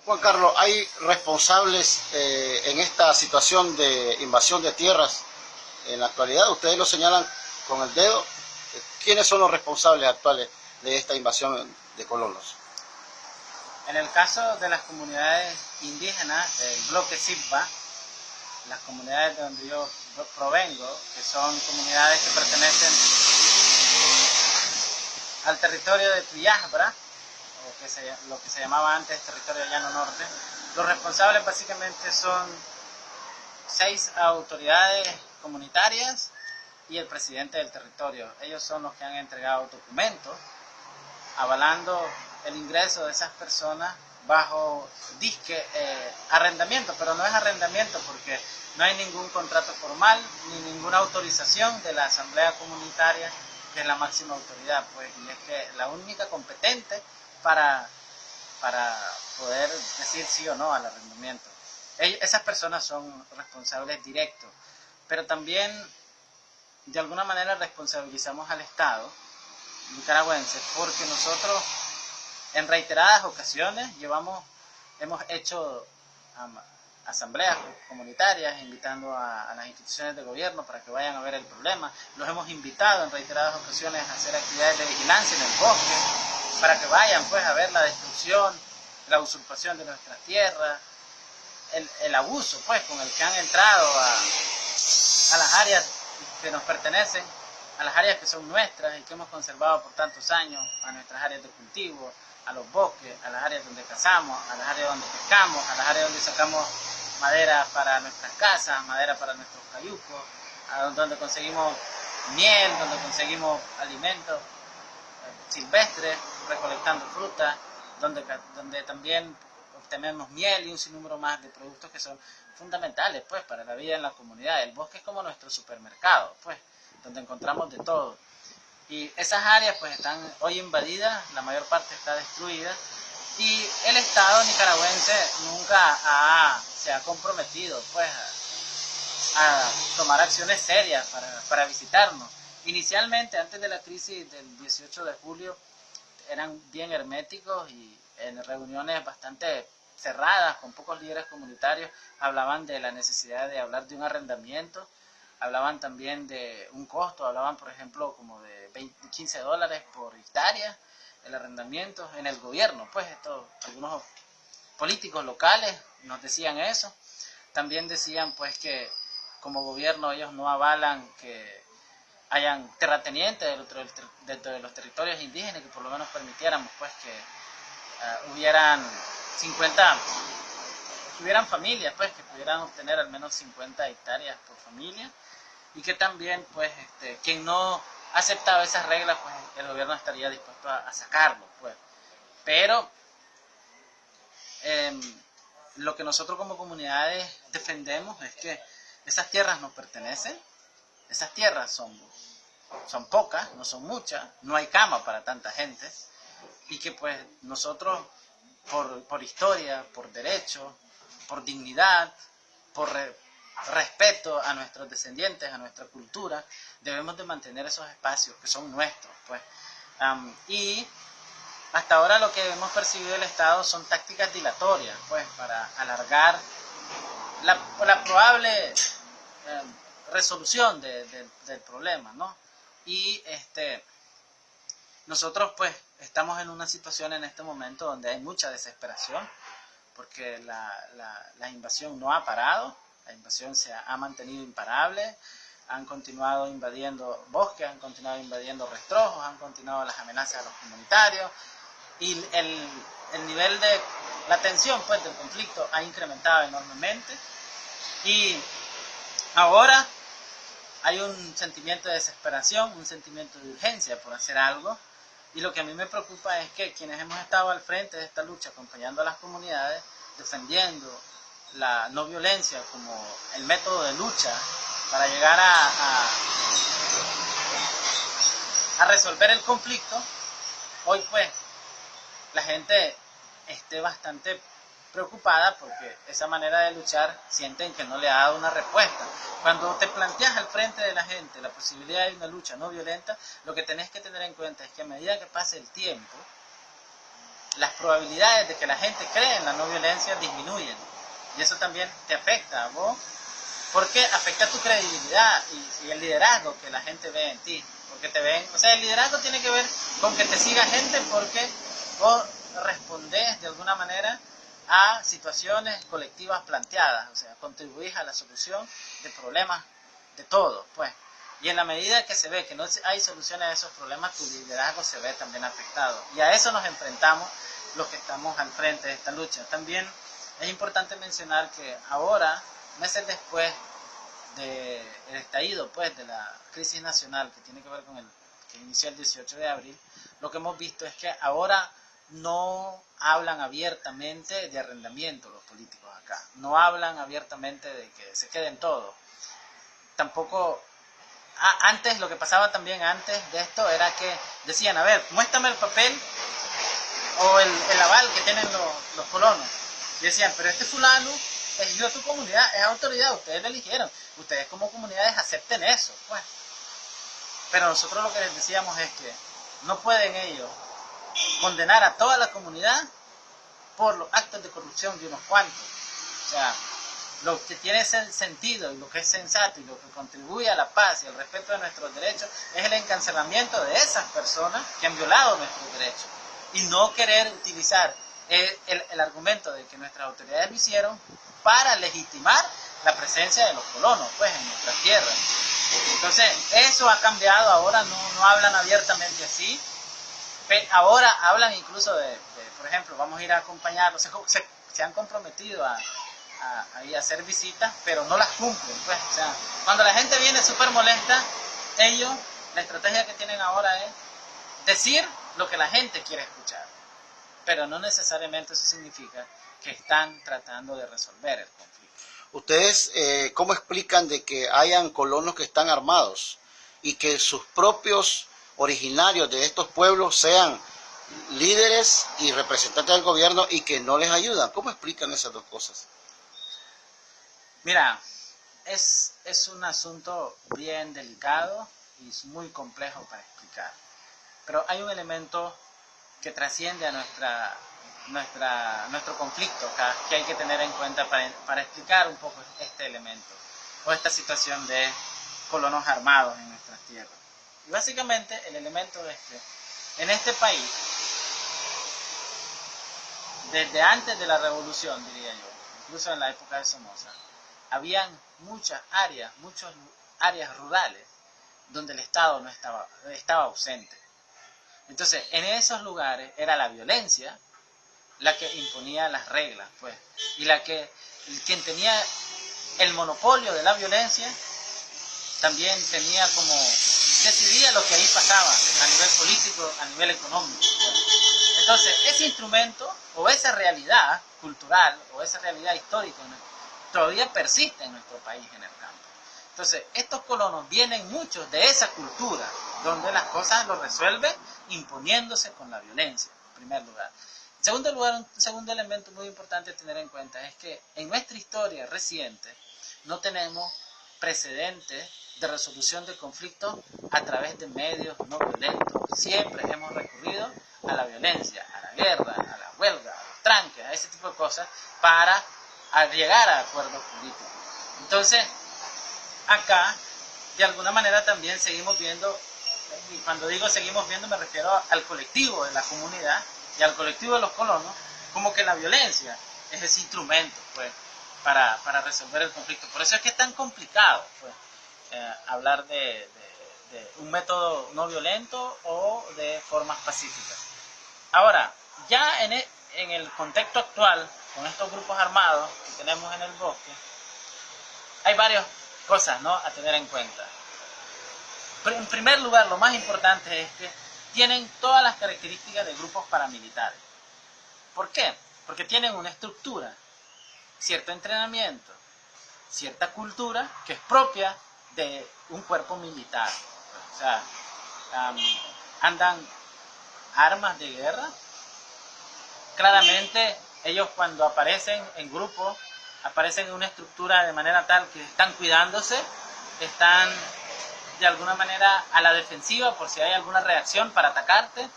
Juan Carlos, ¿hay responsables en esta situación de invasión de tierras en la actualidad? Ustedes lo señalan con el dedo. ¿Quiénes son los responsables actuales de esta invasión de colonos? En el caso de las comunidades indígenas del bloque Silva, las comunidades de donde yo provengo, que son comunidades que pertenecen al territorio de Tuyajbra, o lo que se llamaba antes territorio llano norte, los responsables básicamente son 6 autoridades comunitarias y el presidente del territorio. Ellos son los que han entregado documentos avalando el ingreso de esas personas bajo disque arrendamiento, pero no es arrendamiento porque no hay ningún contrato formal ni ninguna autorización de la asamblea comunitaria, que es la máxima autoridad, pues, y es que la única competente para poder decir sí o no al arrendamiento. Esas personas son responsables directos, pero también de alguna manera responsabilizamos al Estado nicaragüense, porque nosotros en reiteradas ocasiones hemos hecho asambleas comunitarias invitando a las instituciones de gobierno para que vayan a ver el problema. Los hemos invitado en reiteradas ocasiones a hacer actividades de vigilancia en el bosque para que vayan pues a ver la destrucción, la usurpación de nuestras tierras, el abuso pues con el que han entrado a las áreas que nos pertenecen, a las áreas que son nuestras y que hemos conservado por tantos años, a nuestras áreas de cultivo, a los bosques, a las áreas donde cazamos, a las áreas donde pescamos, a las áreas donde sacamos madera para nuestras casas, madera para nuestros cayucos, donde conseguimos miel, donde conseguimos alimentos silvestres, recolectando frutas, donde también obtenemos miel y un sinnúmero más de productos que son fundamentales pues para la vida en la comunidad. El bosque es como nuestro supermercado, pues, donde encontramos de todo. Y esas áreas pues están hoy invadidas, la mayor parte está destruida, y el Estado nicaragüense nunca se ha comprometido pues a tomar acciones serias para visitarnos. Inicialmente, antes de la crisis del 18 de julio, eran bien herméticos y en reuniones bastante cerradas, con pocos líderes comunitarios, hablaban de la necesidad de hablar de un arrendamiento, hablaban también de un costo, hablaban por ejemplo como de $15 por hectárea el arrendamiento en el gobierno, pues algunos políticos locales nos decían eso. También decían pues que como gobierno ellos no avalan que hayan terratenientes dentro de los territorios indígenas, que por lo menos permitiéramos pues que hubieran 50, que hubieran familias pues que pudieran obtener al menos 50 hectáreas por familia, y que también pues quien no aceptaba esas reglas pues el gobierno estaría dispuesto a sacarlo pues. Pero lo que nosotros como comunidades defendemos es que esas tierras nos pertenecen, esas tierras son pocas, no son muchas, no hay cama para tanta gente, y que pues nosotros por historia, por derecho, por dignidad, por respeto a nuestros descendientes, a nuestra cultura, debemos de mantener esos espacios que son nuestros, pues. Y hasta ahora lo que hemos percibido del Estado son tácticas dilatorias, pues, para alargar la probable resolución del problema, ¿no? Y nosotros pues estamos en una situación en este momento donde hay mucha desesperación porque la invasión no ha parado, la invasión se ha mantenido imparable, han continuado invadiendo bosques, han continuado invadiendo rastrojos, han continuado las amenazas a los comunitarios, y el nivel de la tensión pues del conflicto ha incrementado enormemente, y ahora hay un sentimiento de desesperación, un sentimiento de urgencia por hacer algo, y lo que a mí me preocupa es que quienes hemos estado al frente de esta lucha, acompañando a las comunidades, defendiendo la no violencia como el método de lucha para llegar a resolver el conflicto, hoy pues la gente esté bastante preocupada porque esa manera de luchar sienten que no le ha dado una respuesta. Cuando te planteas al frente de la gente la posibilidad de una lucha no violenta, lo que tenés que tener en cuenta es que a medida que pase el tiempo, las probabilidades de que la gente cree en la no violencia disminuyen. Y eso también te afecta a vos, porque afecta tu credibilidad y el liderazgo que la gente ve en ti. Porque te ven, o sea, el liderazgo tiene que ver con que te siga gente porque vos respondés de alguna manera a situaciones colectivas planteadas, o sea, contribuís a la solución de problemas de todos, pues. Y en la medida que se ve que no hay soluciones a esos problemas, tu liderazgo se ve también afectado. Y a eso nos enfrentamos los que estamos al frente de esta lucha. También es importante mencionar que ahora, meses después del estallido, pues, de la crisis nacional que tiene que ver con el que inició el 18 de abril, lo que hemos visto es que ahora no hablan abiertamente de arrendamiento los políticos acá. No hablan abiertamente de que se queden todos. Tampoco... antes, lo que pasaba también antes de esto era que decían, a ver, muéstrame el papel o el aval que tienen los colonos. Y decían, pero este fulano eligió tu comunidad, es autoridad, ustedes le eligieron. Ustedes como comunidades acepten eso, pues. Pero nosotros lo que les decíamos es que no pueden ellos condenar a toda la comunidad por los actos de corrupción de unos cuantos. O sea, lo que tiene sentido y lo que es sensato y lo que contribuye a la paz y al respeto de nuestros derechos es el encarcelamiento de esas personas que han violado nuestros derechos y no querer utilizar el argumento de que nuestras autoridades lo hicieron para legitimar la presencia de los colonos, pues, en nuestras tierras. Entonces, eso ha cambiado, ahora no hablan abiertamente así, ahora hablan incluso de por ejemplo, vamos a ir a acompañarlos, se han comprometido a hacer visitas, pero no las cumplen, pues. O sea, cuando la gente viene súper molesta, ellos, la estrategia que tienen ahora es decir lo que la gente quiere escuchar, pero no necesariamente eso significa que están tratando de resolver el conflicto. ¿Ustedes cómo explican de que hayan colonos que están armados y que sus propios originarios de estos pueblos sean líderes y representantes del gobierno y que no les ayudan? ¿Cómo explican esas dos cosas? Mira, es un asunto bien delicado y es muy complejo para explicar. Pero hay un elemento que trasciende a nuestro conflicto acá, que hay que tener en cuenta para explicar un poco este elemento o esta situación de colonos armados en nuestras tierras. Y básicamente el elemento es que en este país, desde antes de la revolución, diría yo, incluso en la época de Somoza, habían muchas áreas rurales donde el Estado no estaba ausente. Entonces, en esos lugares era la violencia la que imponía las reglas, pues, y quien tenía el monopolio de la violencia también tenía como, decidía lo que ahí pasaba a nivel político, a nivel económico, pues. Entonces, ese instrumento o esa realidad cultural o esa realidad histórica todavía persiste en nuestro país en el campo. Entonces, estos colonos vienen muchos de esa cultura, donde las cosas lo resuelven imponiéndose con la violencia, en primer lugar. En segundo lugar, un segundo elemento muy importante a tener en cuenta es que en nuestra historia reciente no tenemos precedentes de resolución de conflictos a través de medios no violentos. Siempre hemos recurrido a la violencia, a la guerra, a la huelga, a los tranques, a ese tipo de cosas para llegar a acuerdos políticos. Entonces, acá, de alguna manera también seguimos viendo, y cuando digo seguimos viendo me refiero al colectivo de la comunidad y al colectivo de los colonos, como que la violencia es ese instrumento, pues, para resolver el conflicto. Por eso es que es tan complicado, pues, hablar de un método no violento o de formas pacíficas. Ahora, ya en el contexto actual, con estos grupos armados que tenemos en el bosque, hay varias cosas, ¿no?, a tener en cuenta. Pero en primer lugar, lo más importante es que tienen todas las características de grupos paramilitares. ¿Por qué? Porque tienen una estructura, cierto entrenamiento, cierta cultura que es propia de un cuerpo militar. O sea, andan armas de guerra. Claramente, ellos cuando aparecen en grupo, aparecen en una estructura de manera tal que están cuidándose, están de alguna manera a la defensiva por si hay alguna reacción para atacarte.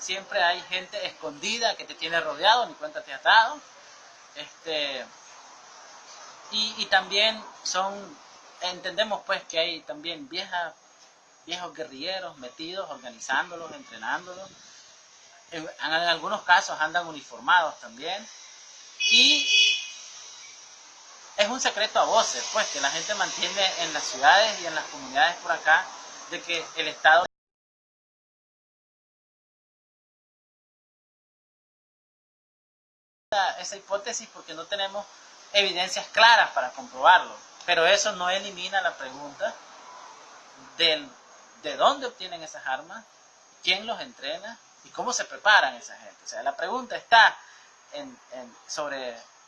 siempre hay gente escondida que te tiene rodeado, ni cuenta te has dado. Y también entendemos pues que hay también viejos guerrilleros metidos, organizándolos, entrenándolos. En algunos casos andan uniformados también. Y es un secreto a voces, pues, que la gente mantiene en las ciudades y en las comunidades por acá, de que el Estado... esa hipótesis porque no tenemos evidencias claras para comprobarlo. Pero eso no elimina la pregunta de dónde obtienen esas armas, quién los entrena y cómo se preparan esa gente. O sea, la pregunta está en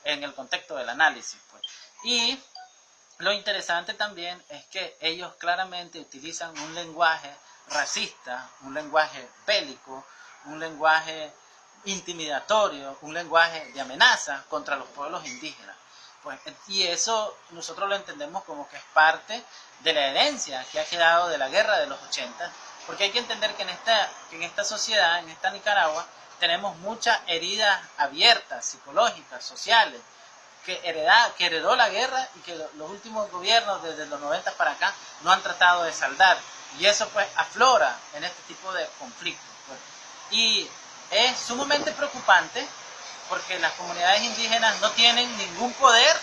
el contexto del análisis, pues. Y lo interesante también es que ellos claramente utilizan un lenguaje racista, un lenguaje bélico, un lenguaje intimidatorio, un lenguaje de amenaza contra los pueblos indígenas. Pues, y eso nosotros lo entendemos como que es parte de la herencia que ha quedado de la guerra de los 80, porque hay que entender que en esta sociedad, en esta Nicaragua, tenemos muchas heridas abiertas, psicológicas, sociales, que heredó la guerra y que los últimos gobiernos desde los 90 para acá no han tratado de saldar. Y eso pues aflora en este tipo de conflictos. Pues. Y es sumamente preocupante porque las comunidades indígenas no tienen ningún poder,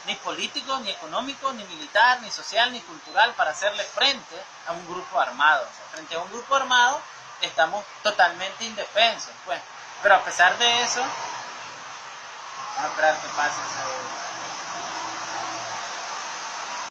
ni político, ni económico, ni militar, ni social, ni cultural, para hacerle frente a un grupo armado. O sea, frente a un grupo armado estamos totalmente indefensos, pues. Pero a pesar de eso, vamos a esperar que pase ese...